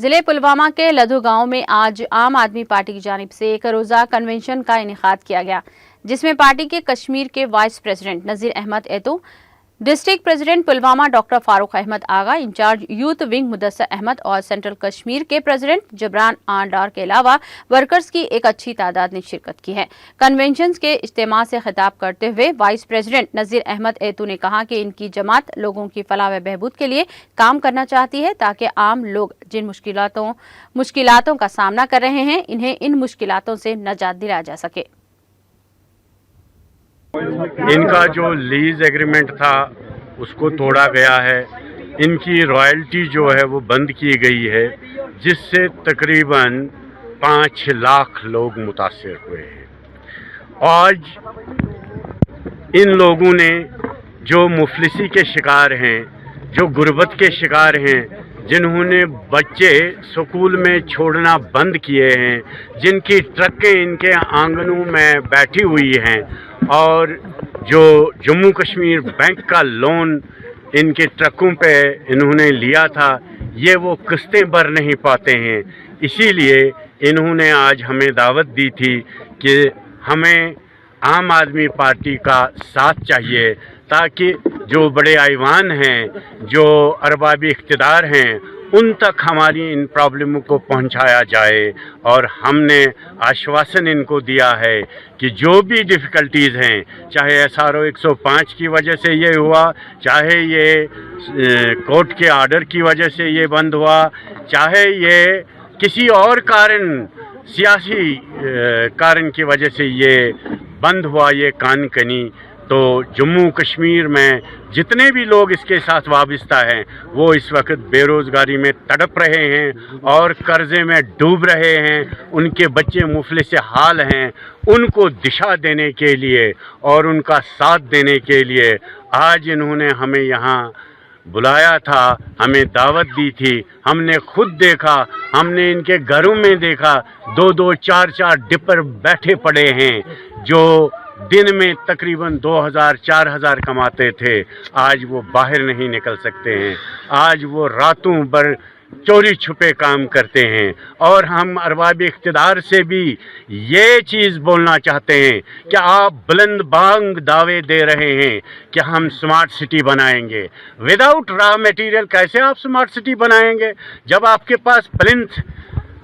जिले पुलवामा के लधु गांव में आज आम आदमी पार्टी की जानिब से एक रोजा कन्वेंशन का इनेकाद किया गया, जिसमें पार्टी के कश्मीर के vice president Nazir Ahmad Itoo, district president Pulwama doctor Farooq Ahmad Aga, incharge youth wing Mudassir Ahmad और सेंट्रल कश्मीर के प्रेसिडेंट जबरान आंडार के अलावा वर्कर्स की एक अच्छी तादाद ने शिरकत की है। कन्वेंशन के इज्तिमा से खिताब करते हुए वाइस प्रेसिडेंट नजीर अहमद एतू ने कहा कि इनकी जमात लोगों की फलाह व बहबूद के लिए काम करना चाहती है, ताकि आम लोग जिन मुश्किलातों का सामना कर रहे हैं, इन्हें इन मुश्किलातों से निजात दिलाया जा सके। इनका जो लीज एग्रीमेंट था उसको तोड़ा गया है। इनकी रॉयल्टी जो है वो बंद की गई है, जिससे तकरीबन 5 लाख लोग मुतासिर हुए हैं। आज इन लोगों ने जो मुफलिसी के शिकार हैं, जो गुर्बत के शिकार हैं, जिन्होंने बच्चे स्कूल में छोड़ना बंद किए हैं, जिनकी ट्रकें इनके आंगनों में बैठी हुई हैं और जो जम्मू कश्मीर बैंक का लोन इनके ट्रकों पे इन्होंने लिया था, ये वो किस्तें भर नहीं पाते हैं। इसीलिए इन्होंने आज हमें दावत दी थी कि हमें आम आदमी पार्टी का साथ चाहिए, ताकि जो बड़े आईवान हैं, जो अरबाबी इख्तिदार हैं, उन तक हमारी इन प्रॉब्लमों को पहुंचाया जाए। और हमने आश्वासन इनको दिया है कि जो भी डिफ़िकल्टीज़ हैं, चाहे SRO 105 की वजह से ये हुआ, चाहे ये कोर्ट के आर्डर की वजह से ये बंद हुआ, चाहे ये किसी और कारण, सियासी कारण की वजह से ये बंद हुआ ये कानकनी, तो जम्मू कश्मीर में जितने भी लोग इसके साथ वाबस्ता हैं वो इस वक्त बेरोज़गारी में तड़प रहे हैं और कर्ज़े में डूब रहे हैं। उनके बच्चे मुफलिस हाल हैं। उनको दिशा देने के लिए और उनका साथ देने के लिए आज इन्होंने हमें यहाँ बुलाया था, हमें दावत दी थी। हमने खुद देखा, हमने इनके घरों में देखा, 2-2, 4-4 डिपर बैठे पड़े हैं, जो दिन में तकरीबन 2000-4000 कमाते थे। आज वो बाहर नहीं निकल सकते हैं। आज वो रातों भर चोरी छुपे काम करते हैं। और हम अरबाबी इख्तिदार से भी ये चीज़ बोलना चाहते हैं कि आप बुलंद बांग दावे दे रहे हैं कि हम स्मार्ट सिटी बनाएंगे। विदाउट रॉ मटेरियल कैसे आप स्मार्ट सिटी बनाएंगे? जब आपके पास प्लिंथ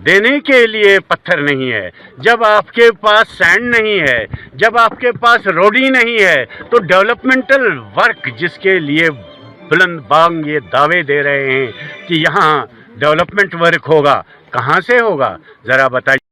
देने के लिए पत्थर नहीं है, जब आपके पास सैंड नहीं है, जब आपके पास रोडी नहीं है, तो डेवलपमेंटल वर्क जिसके लिए बुलंद बांग ये दावे दे रहे हैं कि यहाँ डेवलपमेंट वर्क होगा, कहाँ से होगा? ज़रा बताइए।